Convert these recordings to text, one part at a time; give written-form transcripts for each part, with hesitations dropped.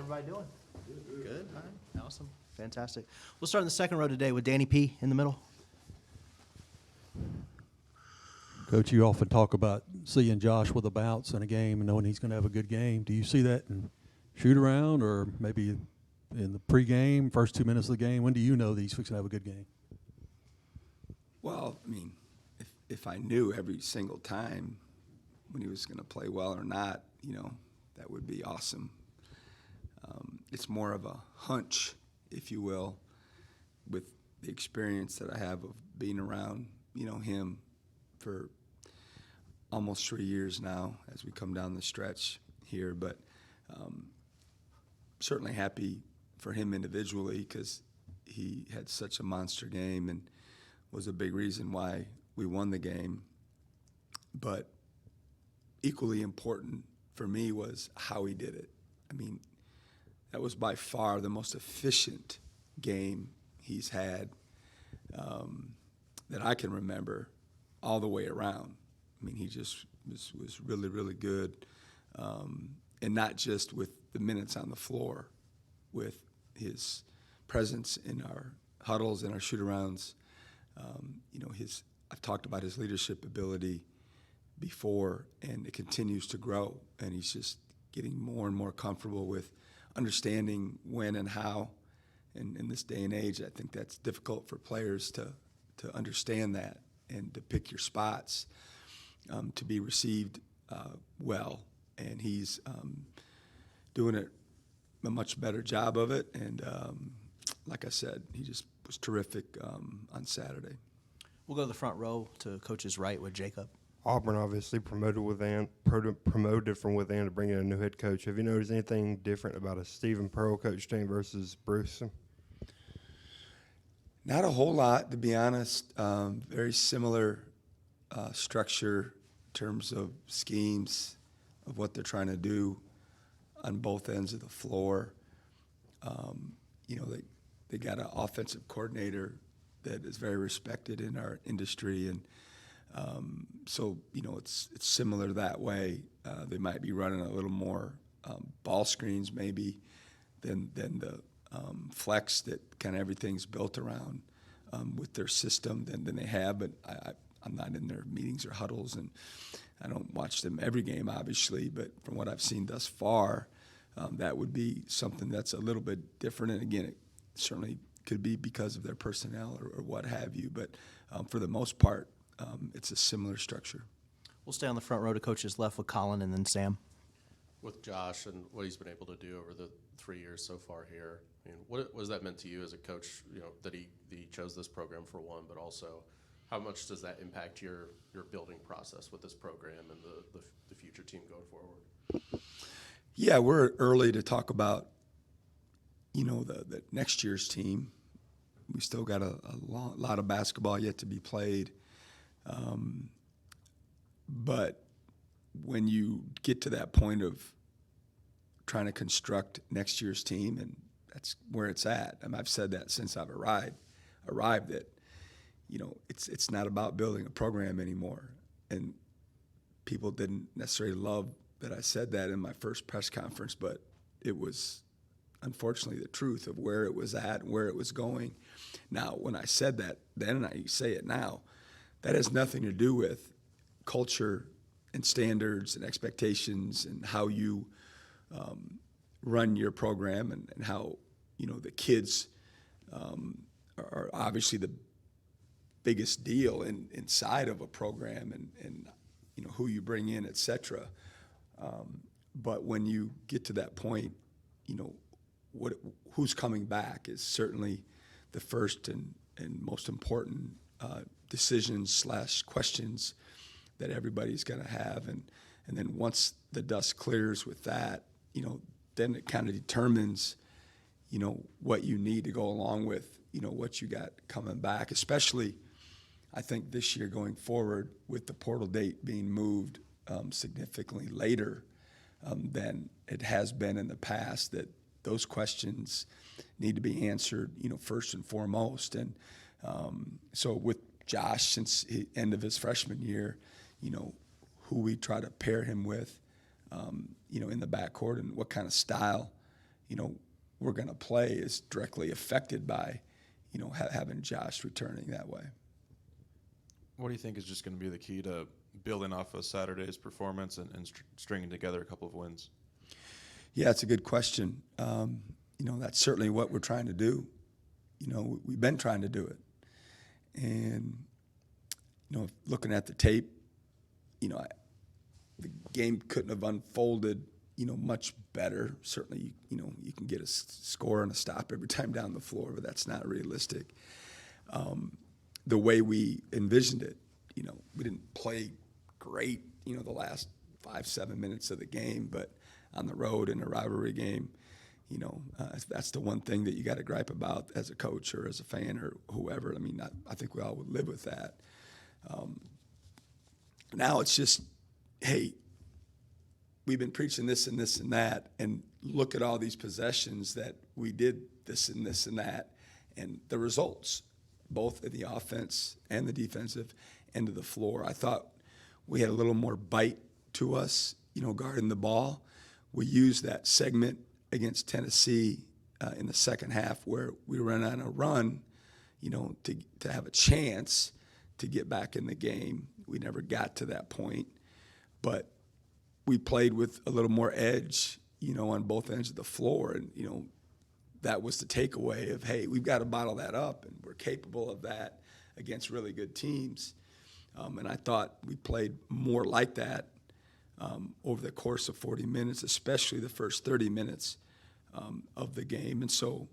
everybody doing? Good. All right. Awesome. Fantastic. We'll start in the second row today with Danny P. in the middle. Coach, you often talk about seeing Josh with a bounce in a game and knowing he's going to have a good game. Do you see that in shoot around or maybe in the pregame, first 2 minutes of the game? When do you know that he's fixing to have a good game? Well, I mean, if I knew every single time when he was going to play well or not, that would be awesome. It's more of a hunch, if you will, with the experience that I have of being around, him for almost 3 years now as we come down the stretch here. But certainly happy for him individually because he had such a monster game and was a big reason why we won the game. But equally important for me was how he did it. I mean, that was by far the most efficient game he's had that I can remember all the way around. I mean, he just was really, really good. And not just with the minutes on the floor, with his presence in our huddles and our shoot-arounds. I've talked about his leadership ability before, and it continues to grow. And he's just getting more and more comfortable with understanding when and how. And in this day and age, I think that's difficult for players to understand that and to pick your spots, to be received well. And he's doing a much better job of it. And like I said, he just was terrific on Saturday. We'll go to the front row to Coach's right with Jacob. Auburn obviously promoted from within to bring in a new head coach. Have you noticed anything different about a Stephen Pearl coach team versus Bruce? Not a whole lot, to be honest. Very similar structure in terms of schemes of what they're trying to do on both ends of the floor. They got an offensive coordinator that is very respected in our industry, and so it's similar that way. They might be running a little more ball screens maybe than the flex that kind of everything's built around with their system than they have. But I'm not in their meetings or huddles, and I don't watch them every game, obviously. But from what I've seen thus far, that would be something that's a little bit different. And again, it certainly could be because of their personnel or what have you. But for the most part, it's a similar structure. We'll stay on the front row to Coach's left with Colin and then Sam. With Josh and what he's been able to do over the 3 years so far here, I mean, what has that meant to you as a coach, that he chose this program for one, but also how much does that impact your building process with this program and the future team going forward? Yeah, we're early to talk about, the next year's team. We still got a lot of basketball yet to be played. But when you get to that point of trying to construct next year's team, and that's where it's at. I mean, I've said that since I've arrived that, it's not about building a program anymore. And people didn't necessarily love that I said that in my first press conference, but it was unfortunately the truth of where it was at and where it was going. Now, when I said that then, and I say it now, that has nothing to do with culture and standards and expectations and how you run your program and how, the kids are obviously the biggest deal inside of a program and who you bring in, et cetera. But when you get to that point, who's coming back is certainly the first and most important decisions / questions that everybody's going to have. And then once the dust clears with that, then it kind of determines, what you need to go along with, what you got coming back, especially I think this year going forward with the portal date being moved significantly later than it has been in the past, that those questions need to be answered, first and foremost. And so with Josh, since the end of his freshman year, who we try to pair him with, in the backcourt and what kind of style, we're going to play is directly affected by, having Josh returning that way. What do you think is just going to be the key to building off of Saturday's performance and stringing together a couple of wins? Yeah, it's a good question. That's certainly what we're trying to do. We've been trying to do it. And, looking at the tape, the game couldn't have unfolded, much better. Certainly, you can get a score and a stop every time down the floor, but that's not realistic. The way we envisioned it, we didn't play great, the last 5-7 minutes of the game, but on the road in a rivalry game, that's the one thing that you got to gripe about as a coach or as a fan or whoever. I mean, I think we all would live with that. Now it's just, hey, we've been preaching this and this and that, and look at all these possessions that we did this and this and that, and the results, both in the offense and the defensive end of the floor. I thought we had a little more bite to us, guarding the ball. We used that segment against Tennessee in the second half where we ran on a run, to have a chance to get back in the game. We never got to that point, but we played with a little more edge, on both ends of the floor. And, that was the takeaway of, hey, we've got to bottle that up, and we're capable of that against really good teams. And I thought we played more like that over the course of 40 minutes, especially the first 30 minutes of the game. And so,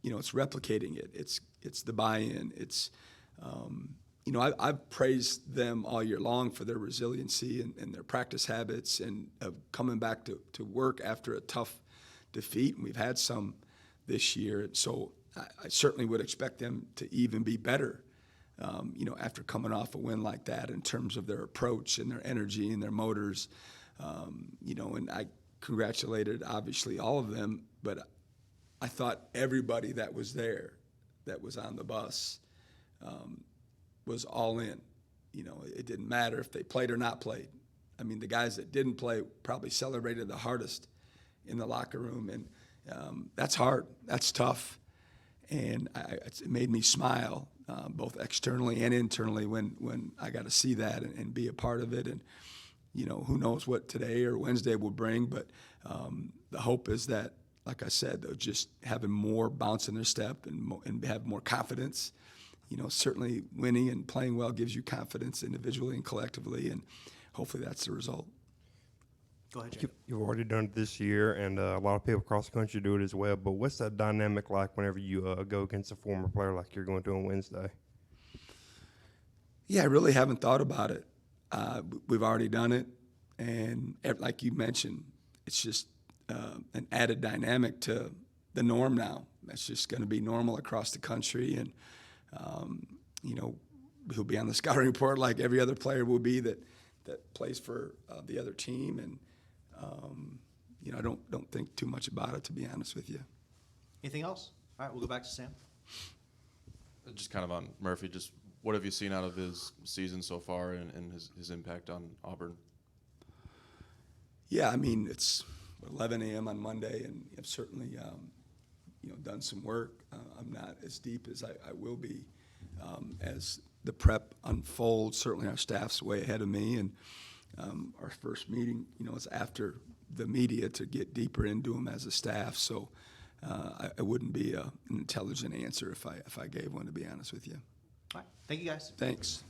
it's replicating it. It's the buy-in. It's, I've praised them all year long for their resiliency and their practice habits and coming back to work after a tough defeat. And we've had some this year. So I certainly would expect them to even be better, after coming off a win like that in terms of their approach and their energy and their motors. And I congratulated, obviously, all of them, but I thought everybody that was there, that was on the bus, was all in. It didn't matter if they played or not played. I mean, the guys that didn't play probably celebrated the hardest in the locker room, and that's hard. That's tough, and it made me smile, both externally and internally, when I got to see that and be a part of it. And who knows what today or Wednesday will bring, but the hope is that, like I said, they'll just having more bounce in their step and have more confidence. Certainly winning and playing well gives you confidence individually and collectively, and hopefully that's the result. Go ahead, Jacob. You've already done it this year, and a lot of people across the country do it as well. But what's that dynamic like whenever you go against a former player like you're going to on Wednesday? Yeah, I really haven't thought about it. We've already done it, and like you mentioned, it's just an added dynamic to the norm now. That's just going to be normal across the country, and he'll be on the scouting report like every other player will be that plays for the other team, and I don't think too much about it, to be honest with you. Anything else? All right, we'll go back to Sam. Just kind of on Murphy, just what have you seen out of his season so far and his impact on Auburn? Yeah, I mean, it's 11 a.m. on Monday, and I've certainly, done some work. I'm not as deep as I will be as the prep unfolds. Certainly our staff's way ahead of me, and our first meeting, is after the media to get deeper into them as a staff. So I wouldn't be an intelligent answer if I gave one, to be honest with you. All right, thank you, guys. Thanks.